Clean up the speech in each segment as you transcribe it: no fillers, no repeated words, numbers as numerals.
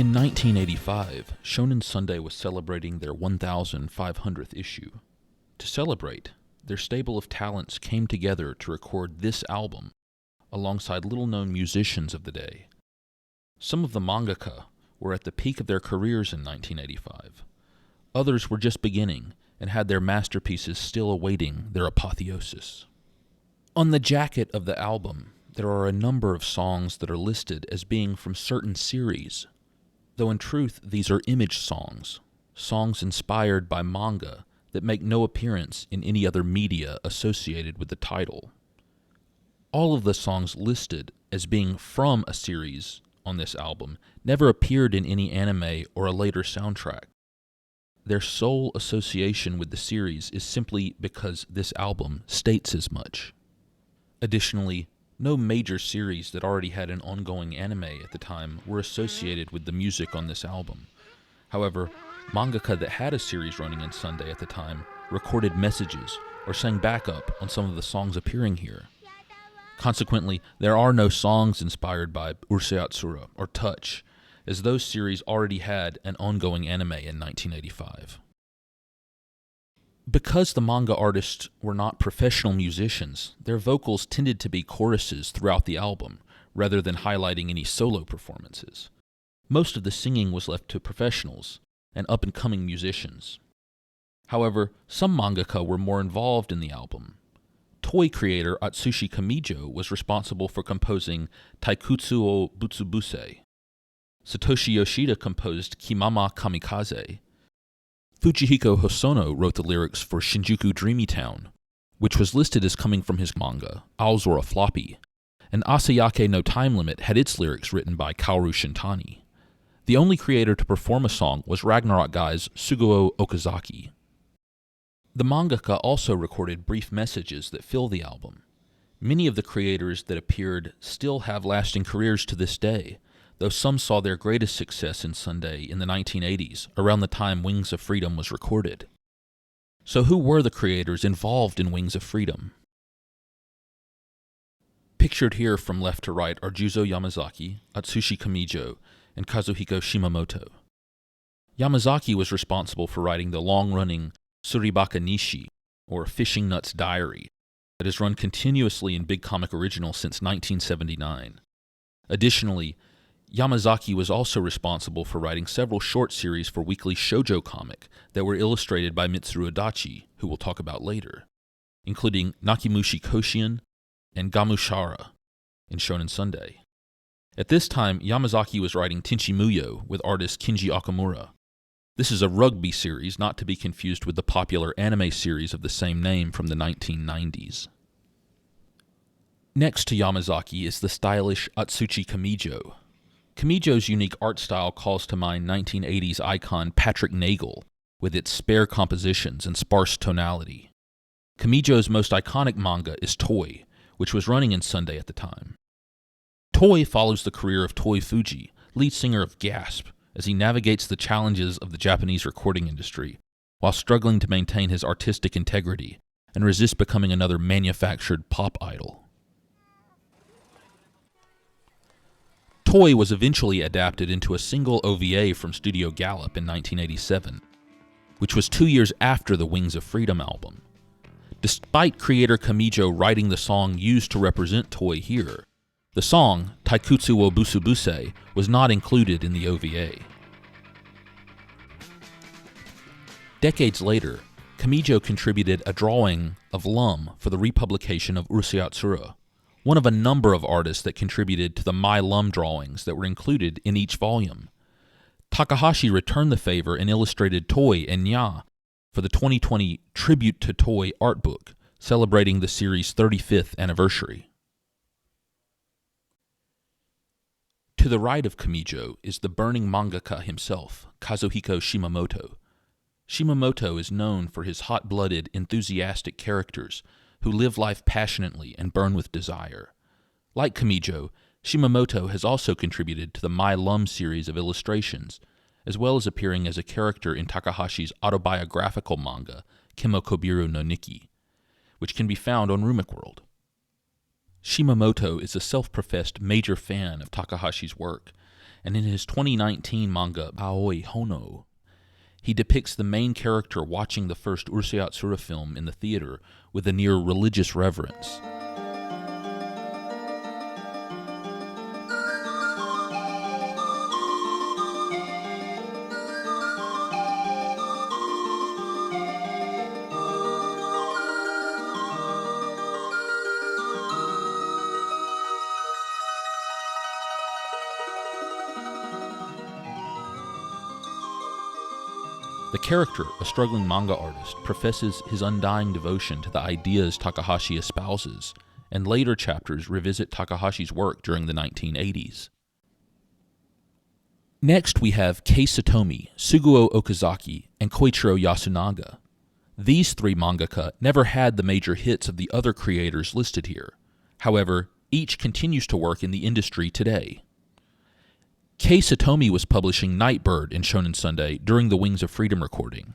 In 1985, Shonen Sunday was celebrating their 1,500th issue. To celebrate, their stable of talents came together to record this album alongside little-known musicians of the day. Some of the mangaka were at the peak of their careers in 1985. Others were just beginning and had their masterpieces still awaiting their apotheosis. On the jacket of the album, there are a number of songs that are listed as being from certain series, though in truth these are image songs, songs inspired by manga that make no appearance in any other media associated with the title. All of the songs listed as being from a series on this album never appeared in any anime or a later soundtrack. Their sole association with the series is simply because this album states as much. Additionally, no major series that already had an ongoing anime at the time were associated with the music on this album. However, mangaka that had a series running in Sunday at the time recorded messages or sang backup on some of the songs appearing here. Consequently, there are no songs inspired by Urusei Yatsura or Touch, as those series already had an ongoing anime in 1985. Because the manga artists were not professional musicians, their vocals tended to be choruses throughout the album, rather than highlighting any solo performances. Most of the singing was left to professionals and up-and-coming musicians. However, some mangaka were more involved in the album. Toy creator Atsushi Kamijo was responsible for composing Taikutsu o Butsubuse. Satoshi Yoshida composed Kimama Kamikaze. Fujihiko Hosono wrote the lyrics for Shinjuku Dreamy Town, which was listed as coming from his manga, Aozora Floppy, and Asayake no Time Limit had its lyrics written by Kaoru Shintani. The only creator to perform a song was Ragnarok Guy's Tsuguo Okazaki. The mangaka also recorded brief messages that fill the album. Many of the creators that appeared still have lasting careers to this day, though some saw their greatest success in Sunday in the 1980s, around the time Wings of Freedom was recorded. So who were the creators involved in Wings of Freedom? Pictured here from left to right are Juzo Yamasaki, Atsushi Kamijo, and Kazuhiko Shimamoto. Yamazaki was responsible for writing the long-running Suribaka Nishi, or Fishing Nut's Diary, that has run continuously in Big Comic Original since 1979. Additionally, Yamazaki was also responsible for writing several short series for Weekly Shoujo Comic that were illustrated by Mitsuru Adachi, who we'll talk about later, including Nakimushi Koshien and Gamushara in Shonen Sunday. At this time, Yamazaki was writing Tenchi Muyo with artist Kenji Okamura. This is a rugby series, not to be confused with the popular anime series of the same name from the 1990s. Next to Yamazaki is the stylish Atsushi Kamijo. Kamijo's unique art style calls to mind 1980s icon Patrick Nagel, with its spare compositions and sparse tonality. Kamijo's most iconic manga is Toy, which was running in Sunday at the time. Toy follows the career of Toi Fuji, lead singer of Gasp, as he navigates the challenges of the Japanese recording industry, while struggling to maintain his artistic integrity and resist becoming another manufactured pop idol. Toy was eventually adapted into a single OVA from Studio Gallop in 1987, which was 2 years after the Wings of Freedom album. Despite creator Kamijo writing the song used to represent Toy here, the song, Taikutsu wo Busubuse, was not included in the OVA. Decades later, Kamijo contributed a drawing of Lum for the republication of Urusei Yatsura, one of a number of artists that contributed to the My Lum drawings that were included in each volume. Takahashi returned the favor and illustrated Toy and Nya for the 2020 Tribute to Toy art book, celebrating the series' 35th anniversary. To the right of Kamijo is the burning mangaka himself, Kazuhiko Shimamoto. Shimamoto is known for his hot-blooded, enthusiastic characters who live life passionately and burn with desire. Like Kamijo, Shimamoto has also contributed to the My Lum series of illustrations, as well as appearing as a character in Takahashi's autobiographical manga, Kemokobiru no Nikki, which can be found on Rumik World. Shimamoto is a self-professed major fan of Takahashi's work, and in his 2019 manga Aoi Hono, he depicts the main character watching the first Urusei Yatsura film in the theater with a near religious reverence. The character, a struggling manga artist, professes his undying devotion to the ideas Takahashi espouses, and later chapters revisit Takahashi's work during the 1980s. Next we have Kei Satomi, Tsuguo Okazaki, and Koichiro Yasunaga. These three mangaka never had the major hits of the other creators listed here. However, each continues to work in the industry today. Kei Satomi was publishing Nightbird in Shonen Sunday during the Wings of Freedom recording.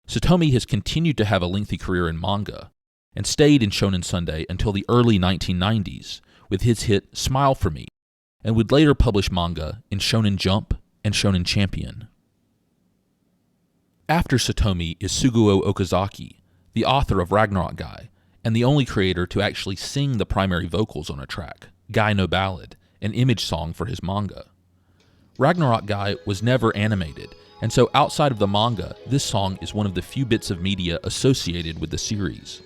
Satomi has continued to have a lengthy career in manga, and stayed in Shonen Sunday until the early 1990s, with his hit Smile for Me, and would later publish manga in Shonen Jump and Shonen Champion. After Satomi is Tsuguo Okazaki, the author of Ragnarok Guy, and the only creator to actually sing the primary vocals on a track, Guy No Ballad, an image song for his manga. Ragnarok Guy was never animated, and so outside of the manga, this song is one of the few bits of media associated with the series.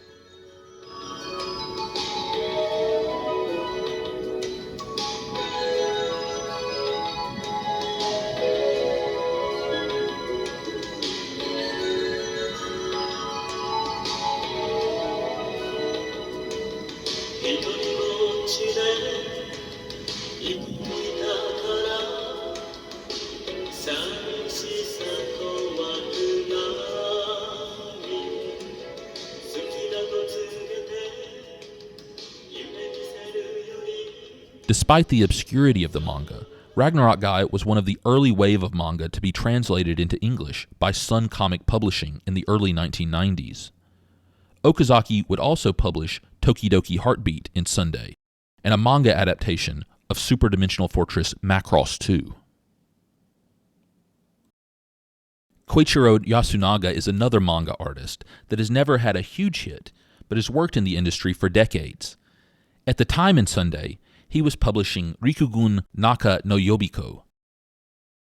Despite the obscurity of the manga, Ragnarok Guy was one of the early wave of manga to be translated into English by Sun Comic Publishing in the early 1990s. Okazaki would also publish Tokidoki Heartbeat in Sunday, and a manga adaptation of Super Dimensional Fortress Macross 2. Koichiro Yasunaga is another manga artist that has never had a huge hit, but has worked in the industry for decades. At the time in Sunday, he was publishing Rikugun Naka no Yobiko.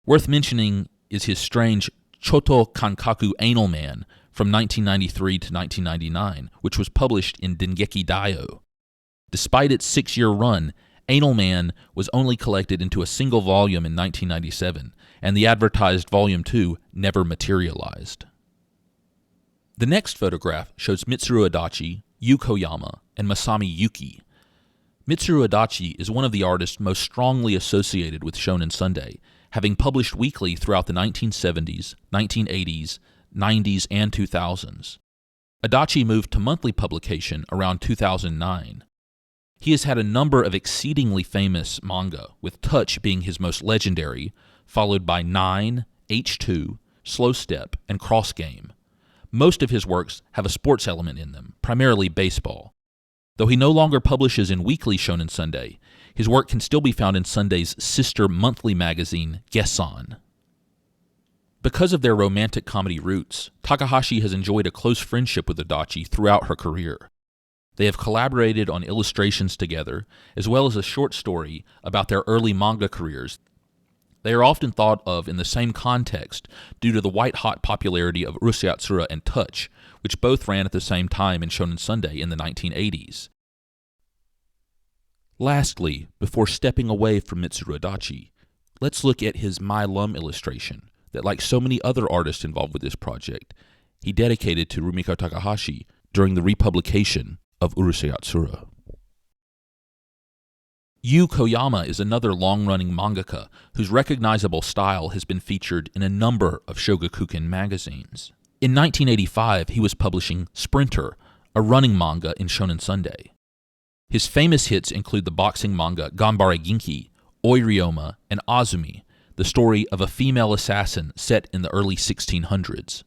Worth mentioning is his strange Choto Kankaku Anal Man from 1993 to 1999, which was published in Dengeki Daio. Despite its 6-year run, Anal Man was only collected into a single volume in 1997, and the advertised Volume 2 never materialized. The next photograph shows Mitsuru Adachi, Yu Koyama, and Masami Yuuki. Mitsuru Adachi is one of the artists most strongly associated with Shonen Sunday, having published weekly throughout the 1970s, 1980s, 90s, and 2000s. Adachi moved to monthly publication around 2009. He has had a number of exceedingly famous manga, with Touch being his most legendary, followed by 9, H2, Slow Step, and Cross Game. Most of his works have a sports element in them, primarily baseball. Though he no longer publishes in weekly Shonen Sunday, his work can still be found in Sunday's sister monthly magazine, Gessan. Because of their romantic comedy roots, Takahashi has enjoyed a close friendship with Adachi throughout her career. They have collaborated on illustrations together, as well as a short story about their early manga careers. They are often thought of in the same context due to the white-hot popularity of Urusei Yatsura and Touch, which both ran at the same time in Shonen Sunday in the 1980s. Lastly, before stepping away from Mitsuru Adachi, let's look at his My Lum illustration that, like so many other artists involved with this project, he dedicated to Rumiko Takahashi during the republication of Urusei Yatsura. Yu Koyama is another long-running mangaka whose recognizable style has been featured in a number of Shogakukan magazines. In 1985, he was publishing Sprinter, a running manga in Shonen Sunday. His famous hits include the boxing manga Ganbare Ginki, Oirioma, and Azumi, the story of a female assassin set in the early 1600s.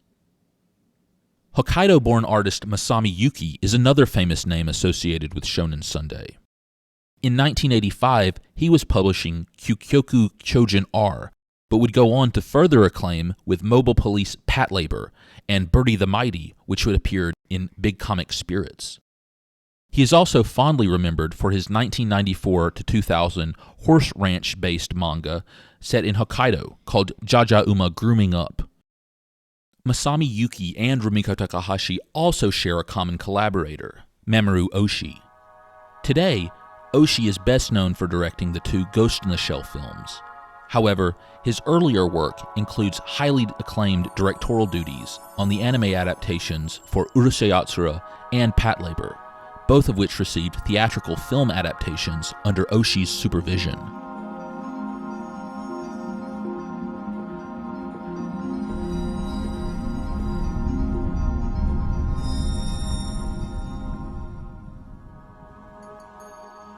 Hokkaido-born artist Masami Yuuki is another famous name associated with Shonen Sunday. In 1985, he was publishing Kyukyoku Chojin R, but would go on to further acclaim with Mobile Police Patlabor and Birdie the Mighty, which would appear in Big Comic Spirits. He is also fondly remembered for his 1994 to 2000 horse ranch-based manga set in Hokkaido called Jaja Uma Grooming Up. Masami Yuuki and Rumiko Takahashi also share a common collaborator, Mamoru Oshii. Today, Oshii is best known for directing the two Ghost in the Shell films. However, his earlier work includes highly acclaimed directorial duties on the anime adaptations for Urusei Yatsura and Patlabor, both of which received theatrical film adaptations under Oshii's supervision.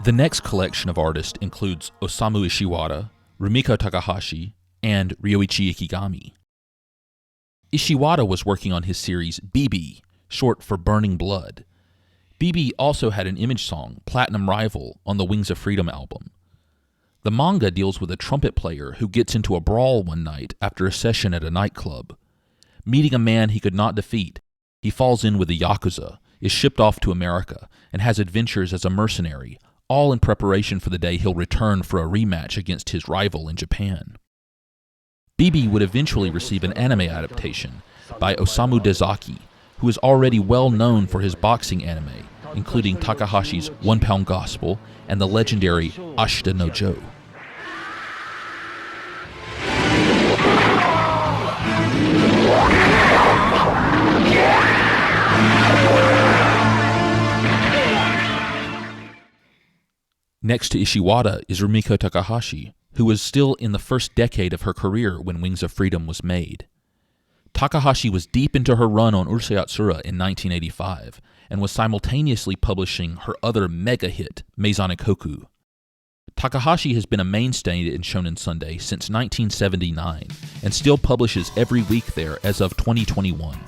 The next collection of artists includes Osamu Ishiwata, Rumiko Takahashi, and Ryoichi Ikegami. Ishiwata was working on his series bevy, short for Burning Blood. bevy also had an image song, Platinum Rival, on the Wings of Freedom album. The manga deals with a trumpet player who gets into a brawl one night after a session at a nightclub. Meeting a man he could not defeat, he falls in with the Yakuza, is shipped off to America, and has adventures as a mercenary, all in preparation for the day he'll return for a rematch against his rival in Japan. bevy would eventually receive an anime adaptation by Osamu Dezaki, who is already well known for his boxing anime, including Takahashi's One Pound Gospel and the legendary Ashita no Joe. Next to Ishiwata is Rumiko Takahashi, who was still in the first decade of her career when Wings of Freedom was made. Takahashi was deep into her run on Urusei Yatsura in 1985, and was simultaneously publishing her other mega hit, Meizane Koku. Takahashi has been a mainstay in Shonen Sunday since 1979, and still publishes every week there as of 2021.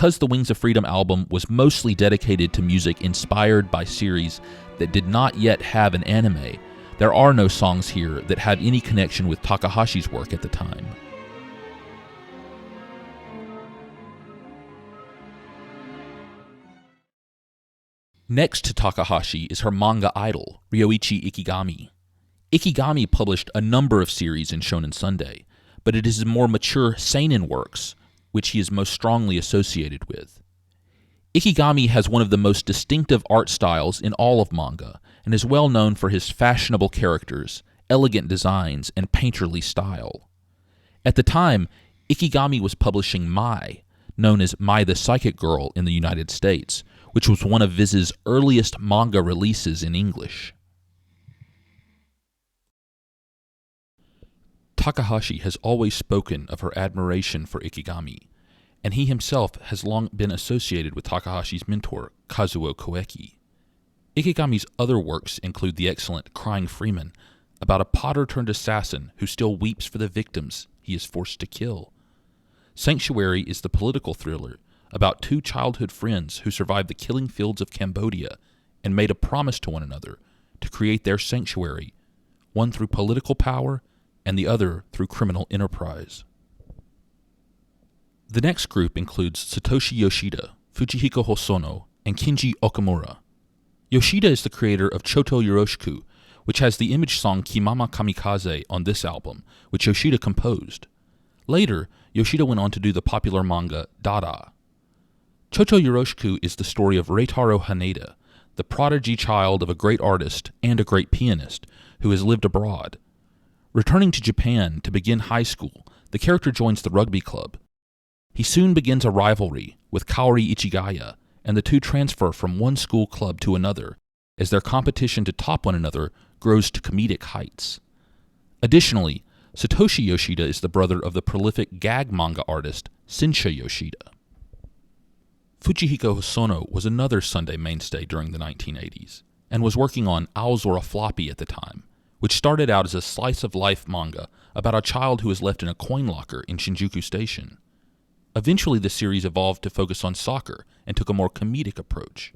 Because the Wings of Freedom album was mostly dedicated to music inspired by series that did not yet have an anime, there are no songs here that have any connection with Takahashi's work at the time. Next to Takahashi is her manga idol, Ryoichi Ikegami. Ikegami published a number of series in Shonen Sunday, but it is his more mature seinen works which he is most strongly associated with. Ikegami has one of the most distinctive art styles in all of manga, and is well known for his fashionable characters, elegant designs, and painterly style. At the time, Ikegami was publishing Mai, known as Mai the Psychic Girl in the United States, which was one of Viz's earliest manga releases in English. Takahashi has always spoken of her admiration for Ikegami, and he himself has long been associated with Takahashi's mentor, Kazuo Koeki. Ikegami's other works include the excellent Crying Freeman, about a potter-turned-assassin who still weeps for the victims he is forced to kill. Sanctuary is the political thriller about two childhood friends who survived the killing fields of Cambodia and made a promise to one another to create their sanctuary, one through political power and the other through criminal enterprise. The next group includes Satoshi Yoshida, Fujihiko Hosono, and Kenji Okamura. Yoshida is the creator of Choto Yoroshiku, which has the image song Kimama Kamikaze on this album, which Yoshida composed. Later, Yoshida went on to do the popular manga Dada. Choto Yoroshiku is the story of Reitaro Haneda, the prodigy child of a great artist and a great pianist who has lived abroad. Returning to Japan to begin high school, the character joins the rugby club. He soon begins a rivalry with Kaori Ichigaya, and the two transfer from one school club to another as their competition to top one another grows to comedic heights. Additionally, Satoshi Yoshida is the brother of the prolific gag manga artist Shinsha Yoshida. Fujihiko Hosono was another Sunday mainstay during the 1980s, and was working on Owls or a Floppy at the time, which started out as a slice-of-life manga about a child who was left in a coin locker in Shinjuku Station. Eventually, the series evolved to focus on soccer and took a more comedic approach.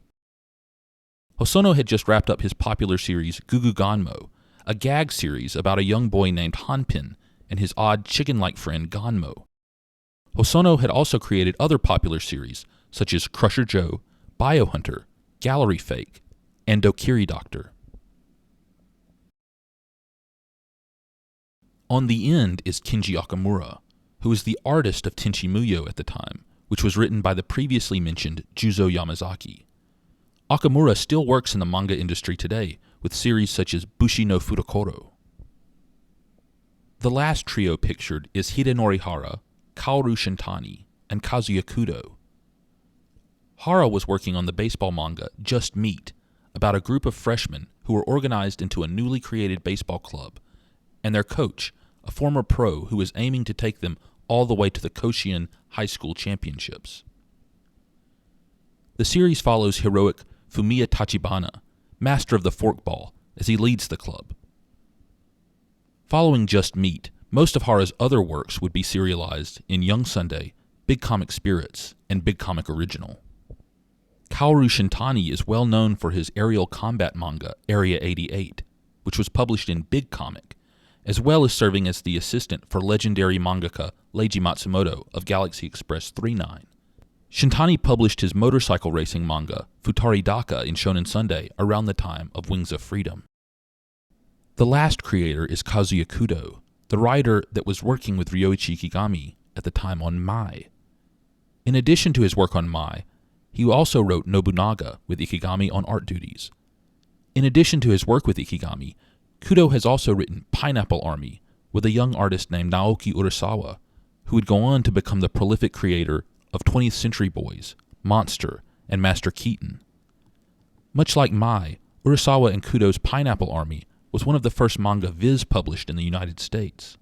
Hosono had just wrapped up his popular series Gugu Ganmo, a gag series about a young boy named Hanpin and his odd chicken-like friend Ganmo. Hosono had also created other popular series such as Crusher Joe, Biohunter, Gallery Fake, and Dokiri Doctor. On the end is Kenji Okamura, who was the artist of Tenchi Muyo at the time, which was written by the previously mentioned Juzo Yamasaki. Okamura still works in the manga industry today with series such as Bushi no Furokoro. The last trio pictured is Hidenori Hara, Kaoru Shintani, and Kazuya Kudo. Hara was working on the baseball manga Just Meet, about a group of freshmen who were organized into a newly created baseball club, and their coach, a former pro who was aiming to take them all the way to the Koshien High School Championships. The series follows heroic Fumiya Tachibana, master of the forkball, as he leads the club. Following Just Meet, most of Hara's other works would be serialized in Young Sunday, Big Comic Spirits, and Big Comic Original. Kaoru Shintani is well known for his aerial combat manga Area 88, which was published in Big Comic, as well as serving as the assistant for legendary mangaka Leiji Matsumoto of Galaxy Express 39. Shintani published his motorcycle racing manga Futari Daka in Shonen Sunday around the time of Wings of Freedom. The last creator is Kazuya Kudo, the writer that was working with Ryoichi Ikegami at the time on Mai. In addition to his work on Mai, he also wrote Nobunaga with Ikegami on art duties. In addition to his work with Ikegami, Kudo has also written Pineapple Army with a young artist named Naoki Urasawa, who would go on to become the prolific creator of 20th Century Boys, Monster, and Master Keaton. Much like Mai, Urasawa and Kudo's Pineapple Army was one of the first manga Viz published in the United States.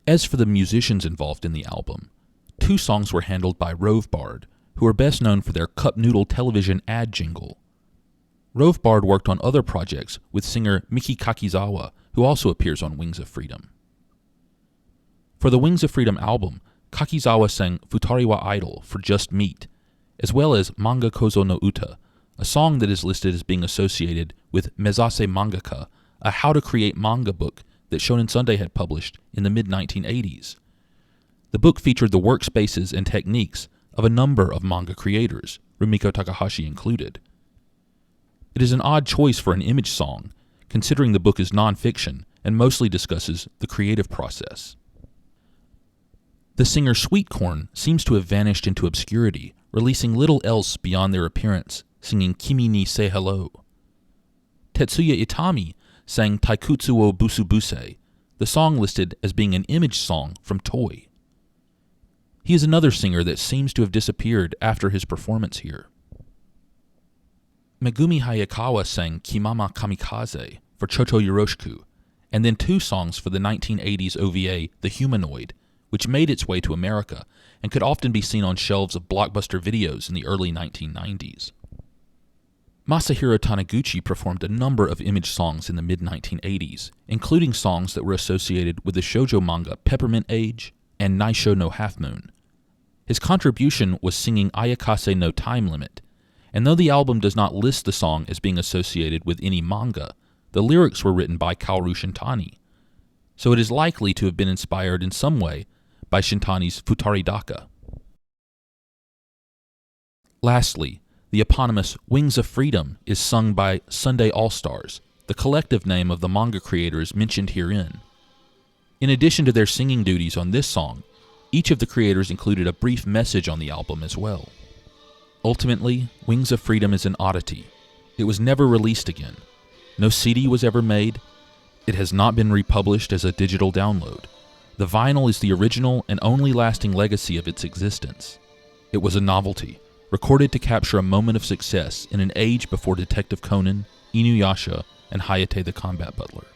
As for the musicians involved in the album, 2 songs were handled by Rove Bard, who are best known for their Cup Noodle television ad jingle. Rove Bard worked on other projects with singer Miki Kakizawa, who also appears on Wings of Freedom. For the Wings of Freedom album, Kakizawa sang Futari wa Idol for Just Meet, as well as Manga Kozo no Uta, a song that is listed as being associated with Mezase Mangaka, a how-to-create manga book that Shonen Sunday had published in the mid-1980s. The book featured the workspaces and techniques of a number of manga creators, Rumiko Takahashi included. It is an odd choice for an image song, considering the book is non-fiction and mostly discusses the creative process. The singer Sweetcorn seems to have vanished into obscurity, releasing little else beyond their appearance, singing Kimi ni Say Hello. Tetsuya Itami sang Taikutsu wo Busubuse, the song listed as being an image song from Toy. He is another singer that seems to have disappeared after his performance here. Megumi Hayakawa sang Kimama Kamikaze for Chocho Yoroshiku, and then 2 songs for the 1980s OVA The Humanoid, which made its way to America and could often be seen on shelves of Blockbuster videos in the early 1990s. Masahiro Taniguchi performed a number of image songs in the mid-1980s, including songs that were associated with the shoujo manga Peppermint Age and Naisho no Half Moon. His contribution was singing Ayakase no Time Limit, and though the album does not list the song as being associated with any manga, the lyrics were written by Kaoru Shintani, so it is likely to have been inspired in some way by Shintani's Futari Daka. Lastly, the eponymous Wings of Freedom is sung by Sunday All-Stars, the collective name of the manga creators mentioned herein. In addition to their singing duties on this song, each of the creators included a brief message on the album as well. Ultimately, Wings of Freedom is an oddity. It was never released again. No CD was ever made. It has not been republished as a digital download. The vinyl is the original and only lasting legacy of its existence. It was a novelty, recorded to capture a moment of success in an age before Detective Conan, Inuyasha, and Hayate the Combat Butler.